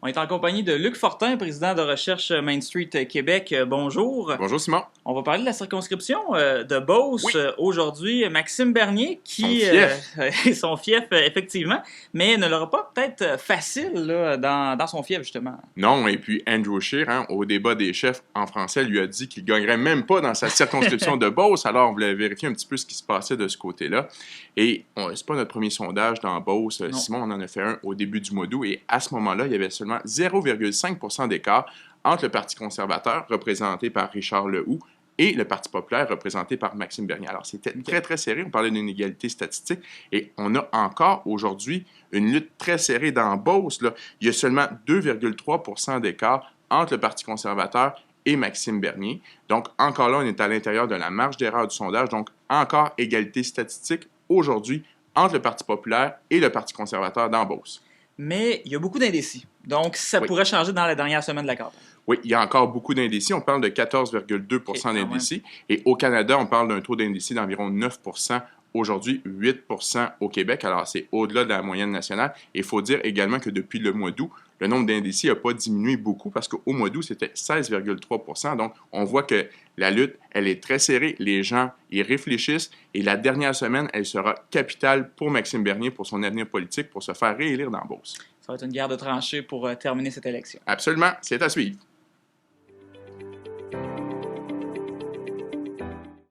On est en compagnie de Luc Fortin, président de Recherche Main Street Québec. Bonjour. Bonjour Simon. On va parler de la circonscription de Beauce aujourd'hui. Maxime Bernier, qui est son fief, effectivement, mais ne l'aura pas peut-être facile là, dans son fief, justement. Non, et puis Andrew Scheer, au débat des chefs en français, lui a dit qu'il ne gagnerait même pas dans sa circonscription de Beauce. Alors, on voulait vérifier un petit peu ce qui se passait de ce côté-là. Et c'est pas notre premier sondage dans Beauce. Non. Simon, on en a fait un au début du mois d'août. Et à ce moment-là, il y avait seulement 0,5 % d'écart entre le Parti conservateur, représenté par Richard Lehoux, et le Parti populaire, représenté par Maxime Bernier. Alors, c'était très, très serré. On parlait d'une égalité statistique. Et on a encore, aujourd'hui, une lutte très serrée dans Beauce. Là. Il y a seulement 2,3 % d'écart entre le Parti conservateur et Maxime Bernier. Donc, encore là, on est à l'intérieur de la marge d'erreur du sondage. Donc, encore égalité statistique aujourd'hui entre le Parti populaire et le Parti conservateur dans Beauce. Mais il y a beaucoup d'indécis. Donc, ça pourrait changer dans la dernière semaine de la campagne. Oui, il y a encore beaucoup d'indécis. On parle de 14,2 % d'indécis. Et au Canada, on parle d'un taux d'indécis d'environ 9 % aujourd'hui, 8 % au Québec. Alors, c'est au-delà de la moyenne nationale. Et il faut dire également que depuis le mois d'août, le nombre d'indécis n'a pas diminué beaucoup parce qu'au mois d'août, c'était 16,3 %. Donc, on voit que la lutte, elle est très serrée. Les gens y réfléchissent. Et la dernière semaine, elle sera capitale pour Maxime Bernier, pour son avenir politique, pour se faire réélire dans Beauce. Ça va être une guerre de tranchées pour terminer cette élection. Absolument. C'est à suivre.